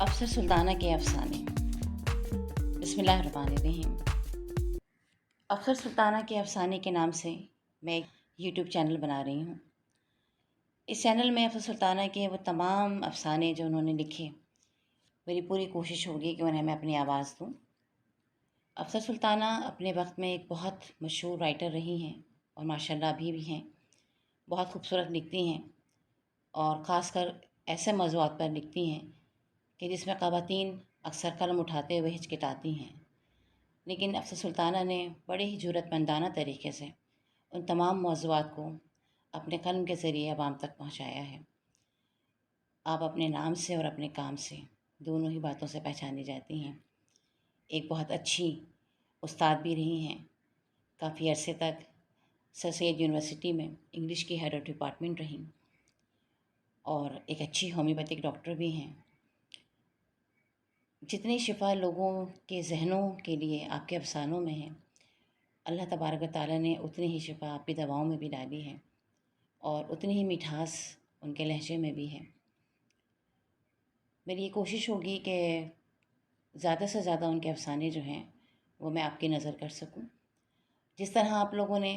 افسر سلطانہ کے افسانے۔ بسم اللہ الرحمن الرحیم۔ افسر سلطانہ کے افسانے کے نام سے میں ایک یوٹیوب چینل بنا رہی ہوں۔ اس چینل میں افسر سلطانہ کے وہ تمام افسانے جو انہوں نے لکھے، میری پوری کوشش ہوگی کہ انہیں میں اپنی آواز دوں۔ افسر سلطانہ اپنے وقت میں ایک بہت مشہور رائٹر رہی ہیں اور ماشاءاللہ ابھی بھی ہیں، بہت خوبصورت لکھتی ہیں اور خاص کر ایسے موضوعات پر لکھتی ہیں کہ جس میں خواتین اکثر قلم اٹھاتے ہوئے ہچکچاتی ہیں، لیکن افسر سلطانہ نے بڑے ہی جرأت مندانہ طریقے سے ان تمام موضوعات کو اپنے قلم کے ذریعے عوام تک پہنچایا ہے۔ آپ اپنے نام سے اور اپنے کام سے دونوں ہی باتوں سے پہچانی جاتی ہیں۔ ایک بہت اچھی استاد بھی رہی ہیں، کافی عرصے تک سر سید یونیورسٹی میں انگلش کی ہیڈ آف ڈپارٹمنٹ رہیں اور ایک اچھی ہومیوپیتھک ڈاکٹر بھی ہیں۔ جتنی شفا لوگوں کے ذہنوں کے لیے آپ کے افسانوں میں ہے، اللہ تبارک و تعالیٰ نے اتنی ہی شفا آپ کی دواؤں میں بھی ڈالی ہے اور اتنی ہی مٹھاس ان کے لہجے میں بھی ہے۔ میری یہ کوشش ہوگی کہ زیادہ سے زیادہ ان کے افسانے جو ہیں وہ میں آپ کی نظر کر سکوں۔ جس طرح آپ لوگوں نے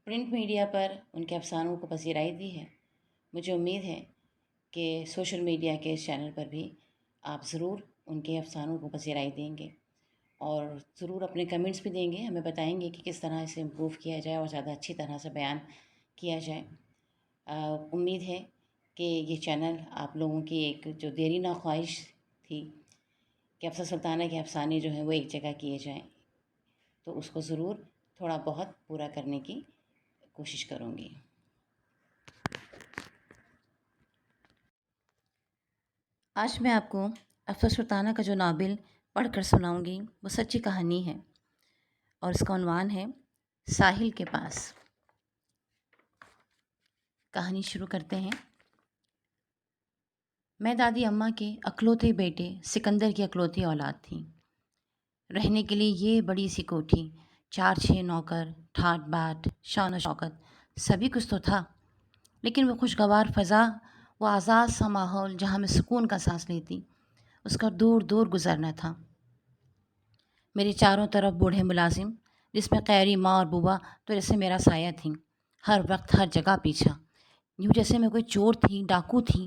پرنٹ میڈیا پر ان کے افسانوں کو پذیرائی دی ہے، مجھے امید ہے کہ سوشل میڈیا کے اس چینل پر بھی آپ ضرور ان کے افسانوں کو پذیرائی دیں گے اور ضرور اپنے کمنٹس بھی دیں گے، ہمیں بتائیں گے کہ کس طرح اسے امپروو کیا جائے اور زیادہ اچھی طرح سے بیان کیا جائے۔ امید ہے کہ یہ چینل آپ لوگوں کی ایک جو دیرینہ خواہش تھی کہ افسر سلطانہ کے افسانے جو ہیں وہ ایک جگہ کیے جائیں، تو اس کو ضرور تھوڑا بہت پورا کرنے کی کوشش کروں گی۔ آج میں آپ کو افسر سلطانہ کا جو ناول پڑھ کر سناؤں گی وہ سچی کہانی ہے اور اس کا عنوان ہے ساحل کے پاس۔ کہانی شروع کرتے ہیں۔ میں دادی اماں کے اکلوتے بیٹے سکندر کی اکلوتی اولاد تھی۔ رہنے کے لیے یہ بڑی سی کوٹھی، 4-6 نوکر، ٹھاٹ باٹ، شان و شوکت، سبھی کچھ تو تھا، لیکن وہ خوشگوار فضا، وہ آزاد سا ماحول جہاں میں سکون کا سانس لیتی، اس کا دور دور گزرنا تھا۔ میرے چاروں طرف بوڑھے ملازم، جس میں قیری ماں اور بوبا تو جیسے میرا سایہ تھیں، ہر وقت ہر جگہ پیچھا، یوں جیسے میں کوئی چور تھی، ڈاکو تھی،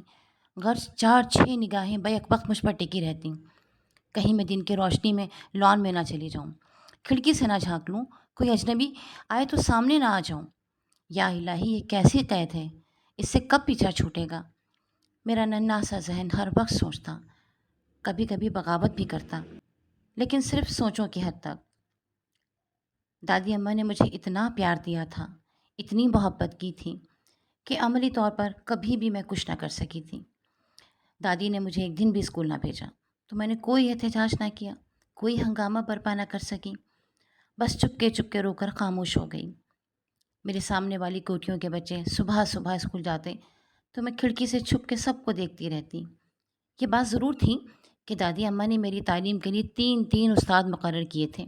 غرض 4-6 نگاہیں بیک وقت مجھ پر ٹکی رہتی، کہیں میں دن کی روشنی میں لان میں نہ چلی جاؤں، کھڑکی سے نہ جھانک لوں، کوئی اجنبی آئے تو سامنے نہ آ جاؤں۔ یا الہی، یہ کیسی قید ہے، اس سے کب پیچھا چھوٹے گا؟ میرا ننھا سا ذہن ہر وقت سوچتا، کبھی کبھی بغاوت بھی کرتا، لیکن صرف سوچوں کی حد تک۔ دادی اماں نے مجھے اتنا پیار دیا تھا، اتنی محبت کی تھی کہ عملی طور پر کبھی بھی میں کچھ نہ کر سکی تھی۔ دادی نے مجھے ایک دن بھی اسکول نہ بھیجا تو میں نے کوئی احتجاج نہ کیا، کوئی ہنگامہ برپا نہ کر سکی، بس چپ کے رو کر خاموش ہو گئی۔ میرے سامنے والی کوٹھیوں کے بچے صبح صبح اسکول جاتے تو میں کھڑکی سے چھپ کے سب کو دیکھتی رہتی۔ یہ بات ضرور تھی کہ دادی اماں نے میری تعلیم کے لیے 3 استاد مقرر کیے تھے۔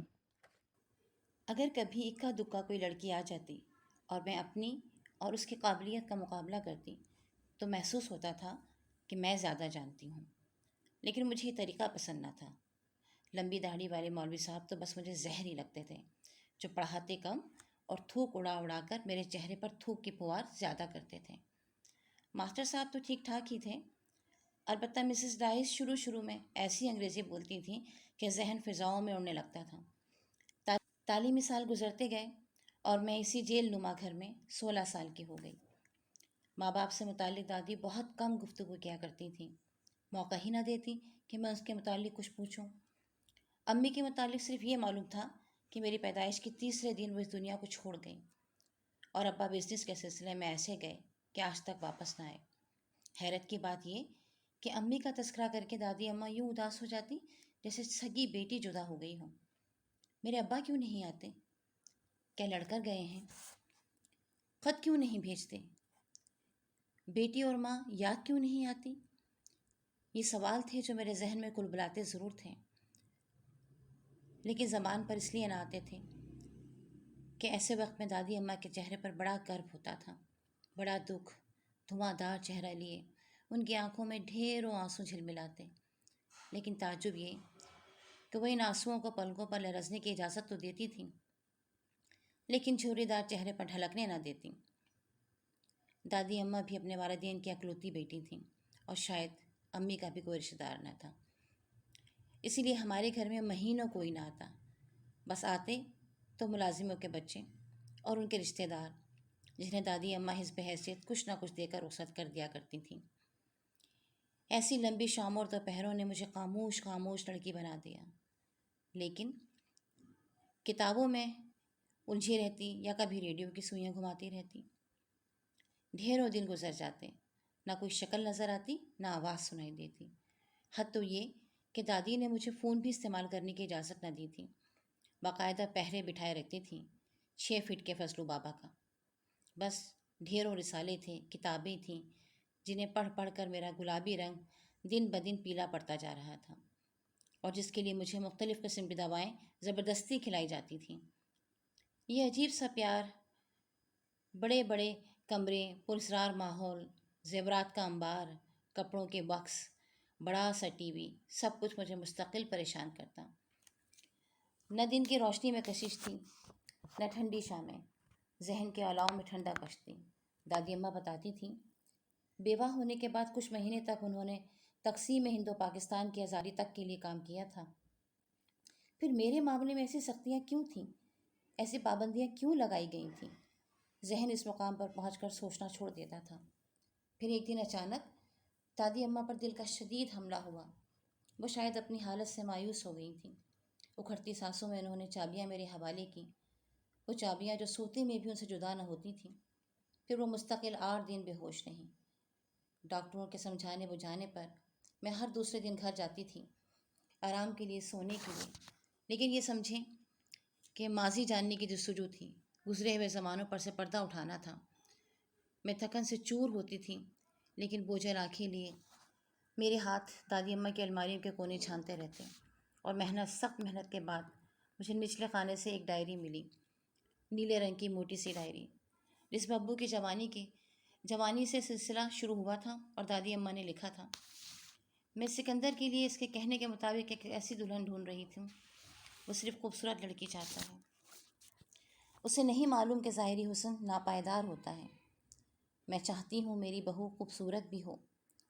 اگر کبھی اکا دکا کوئی لڑکی آ جاتی اور میں اپنی اور اس کی قابلیت کا مقابلہ کرتی تو محسوس ہوتا تھا کہ میں زیادہ جانتی ہوں، لیکن مجھے یہ طریقہ پسند نہ تھا۔ لمبی داڑھی والے مولوی صاحب تو بس مجھے زہر ہی لگتے تھے، جو پڑھاتے کم اور تھوک اڑا اڑا کر میرے چہرے پر تھوک کی پھوار زیادہ کرتے تھے۔ ماسٹر صاحب تو ٹھیک ٹھاک ہی تھے، البتہ مسز ڈائس شروع میں ایسی انگریزی بولتی تھیں کہ ذہن فضاؤں میں اڑنے لگتا تھا۔ تعلیمی سال گزرتے گئے اور میں اسی جیل نما گھر میں 16 سال کی ہو گئی۔ ماں باپ سے متعلق دادی بہت کم گفتگو کیا کرتی تھیں، موقع ہی نہ دیتی کہ میں اس کے متعلق کچھ پوچھوں۔ امی کے متعلق صرف یہ معلوم تھا کہ میری پیدائش کے تیسرے دن وہ اس دنیا کو چھوڑ گئیں اور ابا بزنس کے سلسلے میں ایسے گئے کہ آج تک واپس نہ آئے۔ حیرت کی بات یہ کہ امی کا تذکرہ کر کے دادی اماں یوں اداس ہو جاتی جیسے سگی بیٹی جدا ہو گئی ہو۔ میرے ابا کیوں نہیں آتے؟ کیا لڑ کر گئے ہیں؟ خط کیوں نہیں بھیجتے؟ بیٹی اور ماں یاد کیوں نہیں آتی؟ یہ سوال تھے جو میرے ذہن میں کلبلاتے ضرور تھے، لیکن زبان پر اس لیے نہ آتے تھے کہ ایسے وقت میں دادی اماں کے چہرے پر بڑا کرب ہوتا تھا، بڑا دکھ، دھواں دار چہرہ لیے ان کی آنکھوں میں ڈھیروں آنسو جھلملاتے۔ لیکن تعجب یہ کہ وہ ان آنسوؤں کو پلکوں پر لرزنے کی اجازت تو دیتی تھیں، لیکن جھوری دار چہرے پر ڈھلکنے نہ دیتی۔ دادی اماں بھی اپنے والدین کی اکلوتی بیٹی تھیں، اور شاید امی کا بھی کوئی رشتہ دار نہ تھا، اسی لیے ہمارے گھر میں مہینوں کوئی نہ آتا، بس آتے تو ملازموں کے بچے اور ان کے رشتہ دار، جنہیں دادی اماں حسب حیثیت کچھ نہ کچھ دے کر رخصت کر دیا کرتی تھیں۔ ایسی لمبی شاموں اور دوپہروں نے مجھے خاموش خاموش لڑکی بنا دیا، لیکن کتابوں میں الجھی رہتی یا کبھی ریڈیو کی سوئیاں گھماتی رہتی۔ ڈھیروں دن گزر جاتے، نہ کوئی شکل نظر آتی، نہ آواز سنائی دیتی۔ حد تو یہ کہ دادی نے مجھے فون بھی استعمال کرنے کی اجازت نہ دی تھی، باقاعدہ پہرے بٹھائے رکھتی تھیں 6 فٹ کے فضلو بابا کا۔ بس ڈھیروں رسالے تھے، کتابیں تھیں، جنہیں پڑھ پڑھ کر میرا گلابی رنگ دن بدن پیلا پڑتا جا رہا تھا، اور جس کے لیے مجھے مختلف قسم کی دوائیں زبردستی کھلائی جاتی تھیں۔ یہ عجیب سا پیار، بڑے بڑے کمرے، پراسرار ماحول، زیورات کا انبار، کپڑوں کے باکس، بڑا سا ٹی وی، سب کچھ مجھے مستقل پریشان کرتا۔ نہ دن کی روشنی میں کشش تھی، نہ ٹھنڈی شامیں ذہن کے الاؤ میں ٹھنڈا بخشتی۔ دادی اماں بتاتی تھیں بیوہ ہونے کے بعد کچھ مہینے تک انہوں نے تقسیم ہند و پاکستان کی آزادی تک کے لیے کام کیا تھا۔ پھر میرے معاملے میں ایسی سختیاں کیوں تھیں؟ ایسی پابندیاں کیوں لگائی گئی تھیں؟ ذہن اس مقام پر پہنچ کر سوچنا چھوڑ دیتا تھا۔ پھر ایک دن اچانک دادی اماں پر دل کا شدید حملہ ہوا۔ وہ شاید اپنی حالت سے مایوس ہو گئی تھیں۔ اکھڑتی سانسوں میں انہوں نے چابیاں میرے حوالے کی، وہ چابیاں جو سوتے میں بھی ان سے جدا نہ ہوتی تھیں۔ پھر وہ مستقل 8 دن بے ہوش رہیں۔ ڈاکٹروں کے سمجھانے بجھانے پر میں ہر دوسرے دن گھر جاتی تھی، آرام کے لیے، سونے کے لیے، لیکن یہ سمجھیں کہ ماضی جاننے کی جستجو تھی، گزرے ہوئے زمانوں پر سے پردہ اٹھانا تھا۔ میں تھکن سے چور ہوتی تھی، لیکن بوجھل آنکھیں لیے میرے ہاتھ دادی اماں کی الماریوں کے کونے چھانتے رہتے، اور سخت محنت کے بعد مجھے نچلے خانے سے ایک ڈائری ملی، نیلے رنگ کی موٹی سی ڈائری، جس میں ابو کی جوانی سے سلسلہ شروع ہوا تھا، اور دادی اماں نے لکھا تھا: میں سکندر کے لیے اس کے کہنے کے مطابق ایک ایسی دلہن ڈھونڈ رہی تھی، وہ صرف خوبصورت لڑکی چاہتا ہے، اسے نہیں معلوم کہ ظاہری حسن ناپائیدار ہوتا ہے۔ میں چاہتی ہوں میری بہو خوبصورت بھی ہو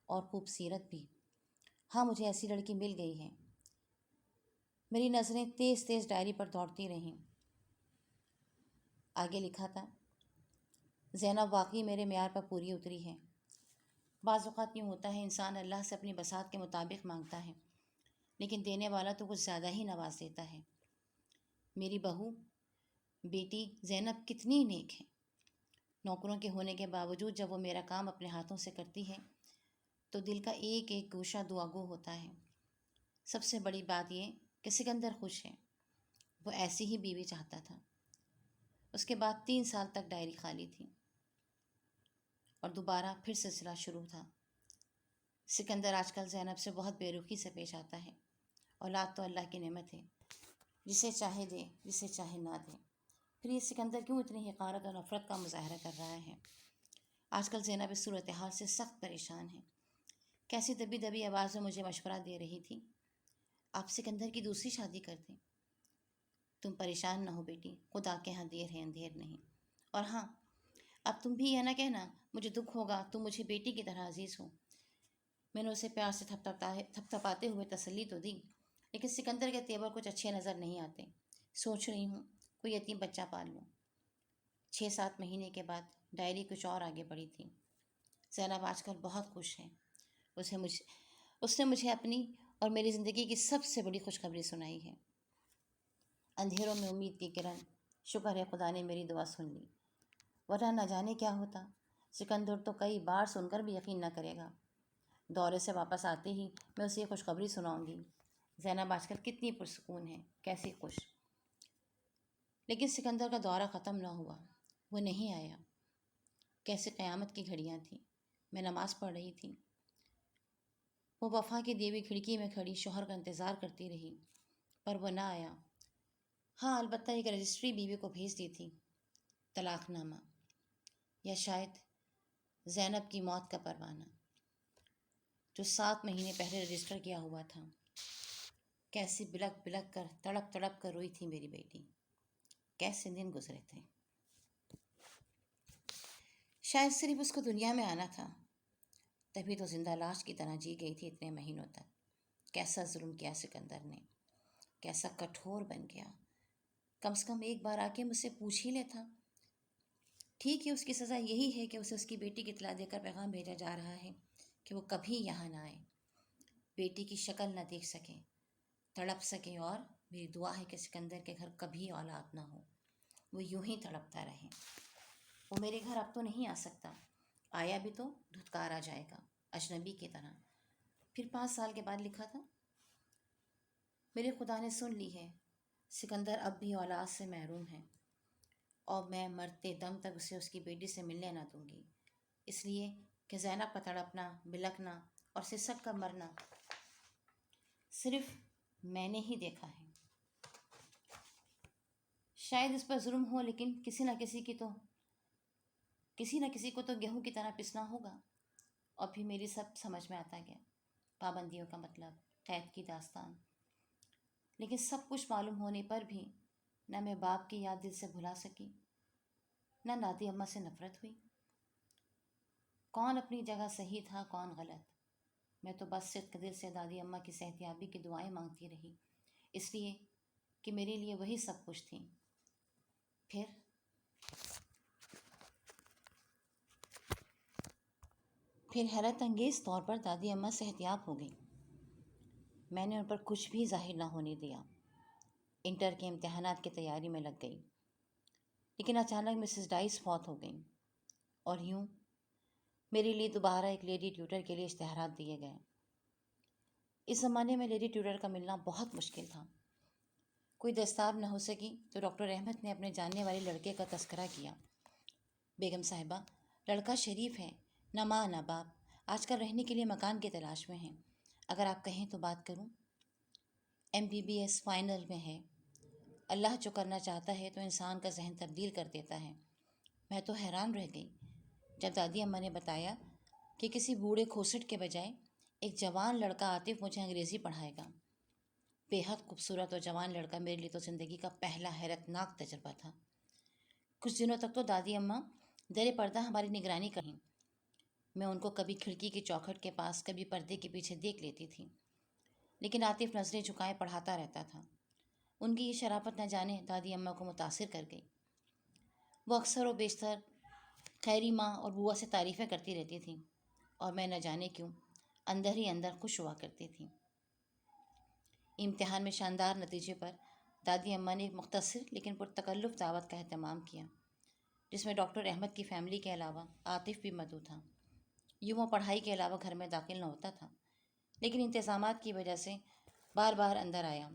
اور خوبصیرت بھی۔ ہاں، مجھے ایسی لڑکی مل گئی ہے۔ میری نظریں تیز تیز ڈائری پر دوڑتی رہیں۔ آگے لکھا تھا: زینب واقعی میرے معیار پر پوری اتری ہے۔ بعض اوقات یوں ہوتا ہے، انسان اللہ سے اپنی بساط کے مطابق مانگتا ہے، لیکن دینے والا تو کچھ زیادہ ہی نواز دیتا ہے۔ میری بہو بیٹی زینب کتنی نیک ہے۔ نوکروں کے ہونے کے باوجود جب وہ میرا کام اپنے ہاتھوں سے کرتی ہے تو دل کا ایک ایک گوشہ دعاگو ہوتا ہے۔ سب سے بڑی بات یہ کہ سکندر خوش ہے، وہ ایسی ہی بیوی چاہتا تھا۔ اس کے بعد 3 سال تک ڈائری خالی تھی، اور دوبارہ پھر سلسلہ شروع تھا۔ سکندر آج کل زینب سے بہت بے رخی سے پیش آتا ہے۔ اولاد تو اللہ کی نعمت ہے، جسے چاہے دے، جسے چاہے نہ دے۔ پھر یہ سکندر کیوں اتنی حقارت اور نفرت کا مظاہرہ کر رہا ہے؟ آج کل زینب اس صورتحال سے سخت پریشان ہے۔ کیسی دبی دبی آواز میں مجھے مشورہ دے رہی تھی: آپ سکندر کی دوسری شادی کر دیں۔ تم پریشان نہ ہو بیٹی، خدا کے ہاں دیر ہے اندھیر نہیں۔ اور ہاں، اب تم بھی یہ نہ کہنا مجھے دکھ ہوگا، تم مجھے بیٹی کی طرح عزیز ہو۔ میں نے اسے پیار سے تھپتھپاتے ہوئے تسلی تو دی، لیکن سکندر کے تیور کچھ اچھے نظر نہیں آتے۔ سوچ رہی ہوں کوئی یتیم بچہ پال لوں۔ 6-7 مہینے کے بعد ڈائری کچھ اور آگے بڑھی تھی: زینب آج کل بہت خوش ہے۔ اس نے مجھے اپنی اور میری زندگی کی سب سے بڑی خوشخبری سنائی ہے۔ اندھیروں میں امید کی کرن، شکر ہے خدا نے میری دعا سن لی، ورنہ نہ جانے کیا ہوتا۔ سکندر تو کئی بار سن کر بھی یقین نہ کرے گا۔ دورے سے واپس آتے ہی میں اسے یہ خوشخبری سناؤں گی: زینب آج کل کتنی پرسکون ہے، کیسی خوش۔ لیکن سکندر کا دورہ ختم نہ ہوا، وہ نہیں آیا۔ کیسے قیامت کی گھڑیاں تھیں۔ میں نماز پڑھ رہی تھی، وہ وفا کی دیوی کھڑکی میں کھڑی شوہر کا انتظار کرتی رہی، پر وہ نہ آیا۔ ہاں، البتہ ایک رجسٹری بیوی کو بھیج دی تھی، طلاق نامہ، یا شاید زینب کی موت کا پروانہ، جو 7 مہینے پہلے رجسٹر کیا ہوا تھا۔ کیسی بلک بلک کر تڑپ تڑپ کر روئی تھی میری بیٹی. کیسے دن گزرے تھے. شاید صرف اس کو دنیا میں آنا تھا، تبھی تو زندہ لاش کی طرح جی گئی تھی اتنے مہینوں تک. کیسا ظلم کیا سکندر نے، کیسا کٹھور بن گیا. کم سے کم ایک بار آ کے مجھ سے پوچھ ہی لیتا. ٹھیک ہے، اس کی سزا یہی ہے کہ اسے اس کی بیٹی کی اطلاع دے کر پیغام بھیجا جا رہا ہے کہ وہ کبھی یہاں نہ آئے، بیٹی کی شکل نہ دیکھ سکے، تڑپ سکے. اور میری دعا ہے کہ سکندر کے گھر کبھی اولاد نہ ہو، وہ یوں ہی تڑپتا رہے. وہ میرے گھر اب تو نہیں آ سکتا، آیا بھی تو دھتکار آ جائے گا اجنبی کی طرح. پھر 5 سال کے بعد لکھا تھا، میرے خدا نے سن لی ہے، سکندر اب بھی اولاد سے محروم ہے، اور میں مرتے دم تک اسے اس کی بیٹی سے ملنے نہ دوں گی، اس لیے کہ زینب کا تڑپنا، بلکنا اور سسک کا مرنا صرف میں نے ہی دیکھا ہے. شاید اس پر ظلم ہو، لیکن کسی نہ کسی کو تو گیہوں کی طرح پسنا ہوگا. اور پھر میری سب سمجھ میں آتا گیا، پابندیوں کا مطلب، قید کی داستان. لیکن سب کچھ معلوم ہونے پر بھی نہ میں باپ کی یاد دل سے بھلا سکی، نہ دادی اماں سے نفرت ہوئی. کون اپنی جگہ صحیح تھا، کون غلط. میں تو بس صدق دل سے دادی اماں کی صحتیابی کی دعائیں مانگتی رہی، اس لیے کہ میرے لیے وہی سب کچھ تھیں. پھر حیرت انگیز طور پر دادی اماں صحتیاب ہو گئی. میں نے ان پر کچھ بھی ظاہر نہ ہونے دیا. انٹر کے امتحانات کی تیاری میں لگ گئی. لیکن اچانک مسز ڈائس فوت ہو گئیں، اور یوں میرے لیے دوبارہ ایک لیڈی ٹیوٹر کے لیے اشتہارات دیے گئے. اس زمانے میں لیڈی ٹیوٹر کا ملنا بہت مشکل تھا. کوئی دستیاب نہ ہو سکی تو ڈاکٹر احمد نے اپنے جاننے والے لڑکے کا تذکرہ کیا. بیگم صاحبہ، لڑکا شریف ہے، نہ ماں نہ باپ، آج کل رہنے کے لیے مکان کی تلاش میں ہیں، اگر آپ کہیں تو بات کروں. MBBS فائنل میں ہے. اللہ جو کرنا چاہتا ہے تو انسان کا ذہن تبدیل کر دیتا ہے. میں تو حیران رہ گئی جب دادی اماں نے بتایا کہ کسی بوڑھے کھوسٹ کے بجائے ایک جوان لڑکا عاطف مجھے انگریزی پڑھائے گا. بے حد خوبصورت اور جوان لڑکا میرے لیے تو زندگی کا پہلا حیرت ناک تجربہ تھا. کچھ دنوں تک تو دادی اماں در پردہ ہماری نگرانی کریں. میں ان کو کبھی کھڑکی کی چوکھٹ کے پاس، کبھی پردے کے پیچھے دیکھ لیتی تھی، لیکن عاطف نظریں جھکائے پڑھاتا رہتا تھا. ان کی یہ شرافت نہ جانے دادی اماں کو متاثر کر گئی. وہ اکثر و بیشتر خیری ماں اور بوا سے تعریفیں کرتی رہتی تھیں، اور میں نہ جانے کیوں اندر ہی اندر خوش ہوا کرتی تھی. امتحان میں شاندار نتیجے پر دادی اماں نے ایک مختصر لیکن پرتکلف دعوت کا اہتمام کیا، جس میں ڈاکٹر احمد کی فیملی کے علاوہ عاطف بھی مدعو تھا. یوں وہ پڑھائی کے علاوہ گھر میں داخل نہ ہوتا تھا، لیکن انتظامات کی وجہ سے بار بار اندر آیا.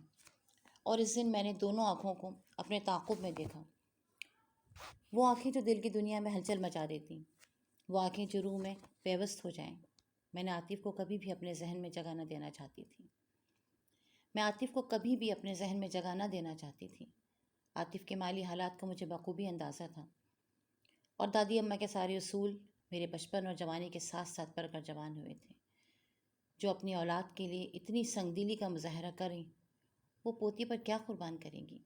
اور اس دن میں نے دونوں آنکھوں کو اپنے تعاقب میں دیکھا. وہ آنکھیں جو دل کی دنیا میں ہلچل مچا دیتی، وہ آنکھیں جو روح میں پیوست ہو جائیں. میں نے عاطف کو کبھی بھی اپنے ذہن میں جگہ نہ دینا چاہتی تھی. عاطف کے مالی حالات کا مجھے بخوبی اندازہ تھا، اور دادی اماں کے سارے اصول میرے بچپن اور جوانی کے ساتھ ساتھ پڑھ کر جوان ہوئے تھے. جو اپنی اولاد کے لیے اتنی سنگ دلی کا مظاہرہ کریں، وہ پوتی پر کیا قربان کریں گی.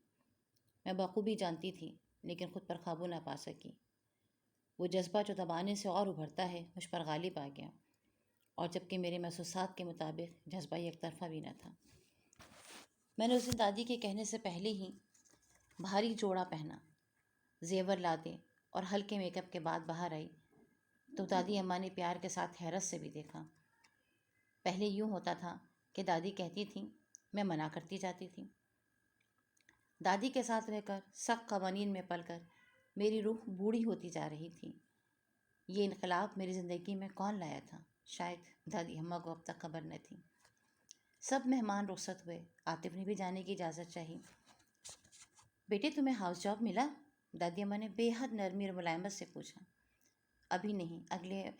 میں بخوبی جانتی تھی، لیکن خود پر قابو نہ پا سکی. وہ جذبہ جو دبانے سے اور ابھرتا ہے مجھ پر غالب آ گیا، اور جبکہ میرے محسوسات کے مطابق جذبہ ایک طرفہ بھی نہ تھا. میں نے اس دن دادی کے کہنے سے پہلے ہی بھاری جوڑا پہنا، زیور لادے اور ہلکے میک اپ کے بعد باہر آئی تو دادی اماں نے پیار کے ساتھ حیرت سے بھی دیکھا. پہلے یوں ہوتا تھا کہ دادی کہتی تھیں، میں منع کرتی جاتی تھی. دادی کے ساتھ رہ کر، سخت قوانین میں پل کر میری روح بوڑھی ہوتی جا رہی تھی. یہ انقلاب میری زندگی میں کون لایا تھا؟ شاید دادی اماں کو اب تک خبر نہ تھی. سب مہمان رخصت ہوئے. عاطف نے بھی جانے کی اجازت چاہی. بیٹے تمہیں ہاؤس جاب ملا؟ دادی اماں نے بے حد نرمی اور ملائمت سے پوچھا. ابھی نہیں، اگلے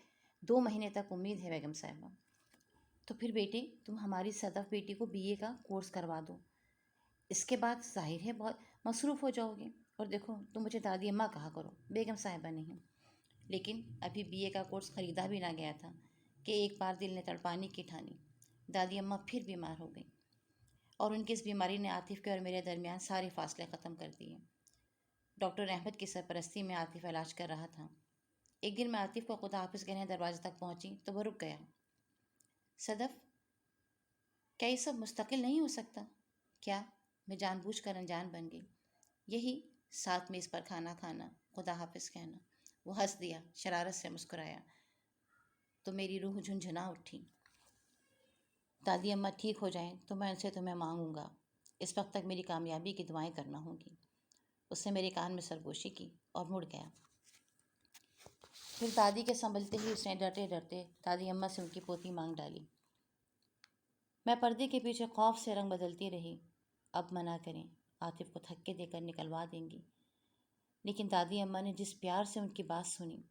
2 مہینے تک امید ہے بیگم صاحبہ. تو پھر بیٹے تم ہماری صدف بیٹی کو BA کا کورس کروا دو، اس کے بعد ظاہر ہے بہت مصروف ہو جاؤ گے. اور دیکھو تم مجھے دادی اماں کہا کرو، بیگم صاحبہ نہیں. لیکن ابھی BA کا کورس خریدا بھی نہ گیا تھا کہ ایک بار دل نے تڑپانے کی ٹھانی. دادی اماں پھر بیمار ہو گئی. اور ان کی اس بیماری نے عاطف کے اور میرے درمیان سارے فاصلے ختم کر دیے۔ ڈاکٹر احمد کی سرپرستی میں عاطف علاج کر رہا تھا۔ ایک دن میں عاطف کو خدا حافظ کہنے دروازے تک پہنچی تو وہ رک گیا۔ صدف، کیا یہ سب مستقل نہیں ہو سکتا؟ کیا؟ میں جان بوجھ کر انجان بن گئی۔ یہی ساتھ میز پر کھانا کھانا، خدا حافظ کہنا۔ وہ ہنس دیا، شرارت سے مسکرایا تو میری روح جھنجھنا اٹھی۔ دادی اماں ٹھیک ہو جائیں تو میں ان سے تمہیں مانگوں گا۔ اس وقت تک میری کامیابی کی دعائیں کرنا ہوں گی۔ اس نے میرے کان میں سرگوشی کی اور مڑ گیا۔ پھر دادی کے سنبھلتے ہی اس نے ڈرتے ڈرتے دادی اماں سے ان کی پوتی مانگ ڈالی۔ میں پردے کے پیچھے خوف سے رنگ بدلتی رہی۔ اب منع کریں، عاطف کو تھکے دے کر نکلوا دیں گی۔ لیکن دادی اماں نے جس پیار سے ان کی بات سنی،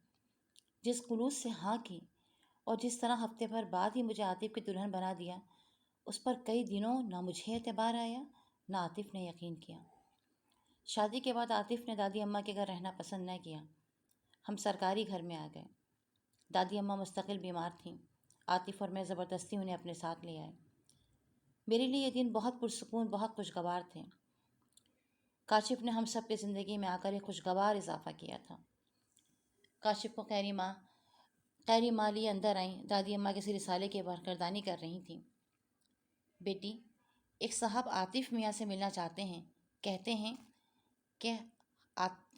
جس خلوص سے ہاں کی، اور جس طرح ہفتے بھر بعد ہی مجھے عاطف کی دلہن بنا دیا، اس پر کئی دنوں نہ مجھے اعتبار آیا نہ عاطف نے یقین کیا۔ شادی کے بعد عاطف نے دادی اماں کے گھر رہنا پسند نہ کیا۔ ہم سرکاری گھر میں آ گئے۔ دادی اماں مستقل بیمار تھیں۔ عاطف اور میں زبردستی انہیں اپنے ساتھ لے آئے۔ میرے لیے یہ دن بہت پرسکون، بہت خوشگوار تھے۔ کاشف نے ہم سب کی زندگی میں آ کر ایک خوشگوار اضافہ کیا تھا۔ کاشف کو قیری ماں لیے اندر آئیں۔ دادی اماں کسی رسالے کی برگردانی کر رہی تھیں۔ بیٹی، ایک صاحب عاطف میاں سے ملنا چاہتے ہیں، کہتے ہیں کہ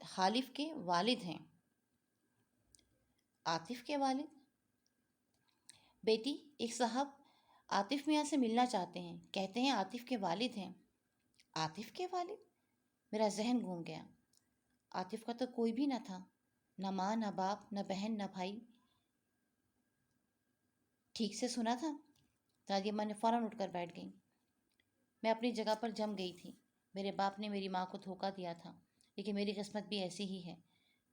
حالف کے والد ہیں۔ عاطف کے والد؟ بیٹی، ایک صاحب عاطف میاں سے ملنا چاہتے ہیں، کہتے ہیں عاطف کے والد ہیں۔ عاطف کے والد؟ میرا ذہن گھوم گیا۔ عاطف کا تو کوئی بھی نہ تھا، نہ ماں، نہ باپ، نہ بہن، نہ بھائی۔ ٹھیک سے سنا تھا؟ دادی اماں نے فوراً اٹھ کر بیٹھ گئی۔ میں اپنی جگہ پر جم گئی تھی۔ میرے باپ نے میری ماں کو دھوکہ دیا تھا، لیکن میری قسمت بھی ایسی ہی ہے۔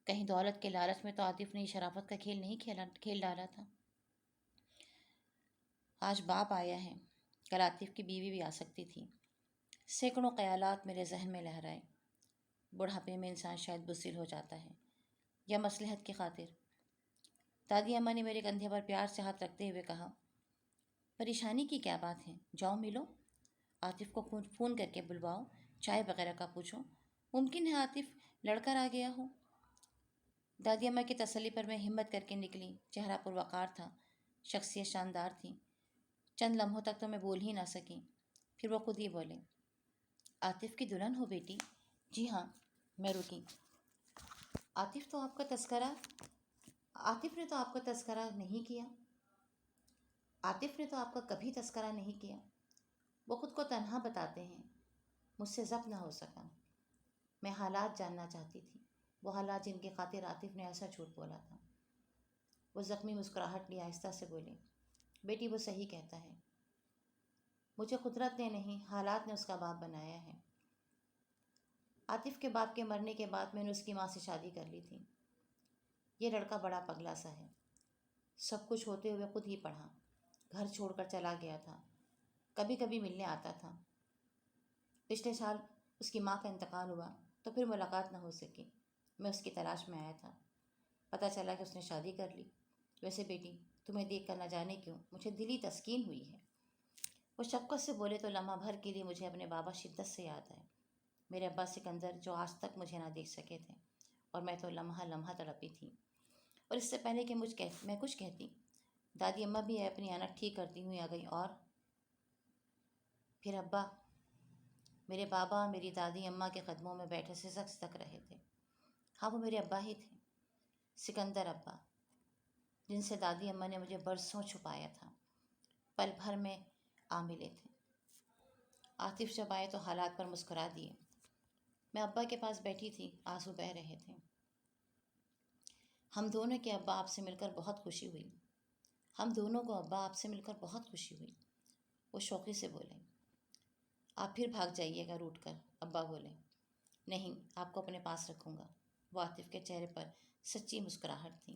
کہیں دولت کے لالچ میں تو عاطف نے شرافت کا کھیل نہیں کھیل ڈالا تھا۔ آج باپ آیا ہے، کل عاطف کی بیوی بھی آ سکتی تھی۔ سینکڑوں خیالات میرے ذہن میں لہرائے۔ بڑھاپے میں انسان شاید بزدل ہو جاتا ہے، یا مصلحت کی خاطر۔ دادی اماں نے میرے کندھے پر پیار سے ہاتھ رکھتے ہوئے کہا، پریشانی کی کیا بات ہے؟ جاؤ ملو، عاطف کو فون کر کے بلواؤ، چائے وغیرہ کا پوچھو، ممکن ہے عاطف لڑ کر آ گیا ہو۔ دادی اماں کی تسلی پر میں ہمت کر کے نکلی۔ چہرہ پر وقار تھا، شخصیت شاندار تھی۔ چند لمحوں تک تو میں بول ہی نہ سکی، پھر وہ خود ہی بولے، عاطف کی دلہن ہو بیٹی؟ جی ہاں۔ میں رکی۔ عاطف نے تو آپ کا تذکرہ نہیں کیا۔ عاطف نے تو آپ کا کبھی تذکرہ نہیں کیا۔ وہ خود کو تنہا بتاتے ہیں۔ مجھ سے ضبط نہ ہو سکا۔ میں حالات جاننا چاہتی تھی، وہ حالات جن کی خاطر عاطف نے ایسا جھوٹ بولا تھا۔ وہ زخمی مسکراہٹ لی آہستہ سے بولے، بیٹی وہ صحیح کہتا ہے، مجھے قدرت نے نہیں، حالات نے اس کا باپ بنایا ہے۔ عاطف کے باپ کے مرنے کے بعد میں نے اس کی ماں سے شادی کر لی تھی۔ یہ لڑکا بڑا پگلا سا ہے، سب کچھ ہوتے ہوئے خود ہی پڑھا، گھر چھوڑ کر چلا گیا تھا، کبھی کبھی ملنے آتا تھا۔ پچھلے سال اس کی ماں کا انتقال ہوا تو پھر ملاقات نہ ہو سکی۔ میں اس کی تلاش میں آیا تھا، پتہ چلا کہ اس نے شادی کر لی۔ ویسے بیٹی، تمہیں دیکھ کر نہ جانے کیوں مجھے دلی تسکین ہوئی ہے۔ وہ شفقت سے بولے تو لمحہ بھر کے لیے مجھے اپنے بابا شدت سے یاد آئے، میرے ابا سکندر، جو آج تک مجھے نہ دیکھ سکے تھے، اور میں تو لمحہ لمحہ تڑپی تھی۔ اور اس سے پہلے کہ میں کچھ کہتی، دادی اماں بھی اپنی آنکھ ٹھیک کرتی ہوئی آ گئی، اور پھر ابا، میرے بابا میری دادی اماں کے قدموں میں بیٹھے سسک سسک رہے تھے۔ ہاں، وہ میرے ابا ہی تھے، سکندر ابا، جن سے دادی اماں نے مجھے برسوں چھپایا تھا، پل بھر میں آ ملے تھے۔ عاطف جب آئے تو حالات پر مسکرا دیے۔ میں ابا کے پاس بیٹھی تھی، آنسو بہہ رہے تھے۔ ہم دونوں کے ابا آپ سے مل کر بہت خوشی ہوئی۔ ہم دونوں کو ابا آپ سے مل کر بہت خوشی ہوئی، وہ شوقی سے بولے۔ آپ پھر بھاگ جائیے گا روٹ کر، ابا بولے۔ نہیں، آپ کو اپنے پاس رکھوں گا۔ وہ عاطف کے چہرے پر سچی مسکراہٹ تھی۔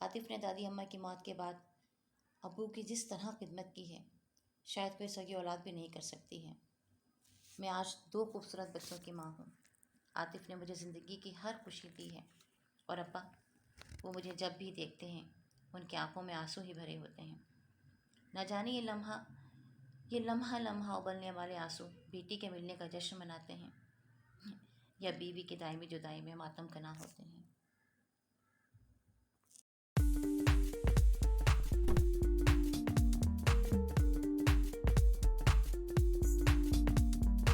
عاطف نے دادی اماں کی موت کے بعد ابو کی جس طرح خدمت کی ہے، شاید کوئی سگی اولاد بھی نہیں کر سکتی ہے۔ میں آج 2 خوبصورت بچوں کی ماں ہوں۔ عاطف نے مجھے زندگی کی ہر خوشی دی ہے، اور ابا، وہ مجھے جب بھی دیکھتے ہیں ان کی آنکھوں میں آنسو ہی بھرے ہوتے ہیں۔ نہ جانے یہ لمحہ لمحہ ابلنے والے آنسو بیٹی کے ملنے کا جشن مناتے ہیں یا بیوی کی دائمی جدائی میں ماتم کنا ہوتے ہیں۔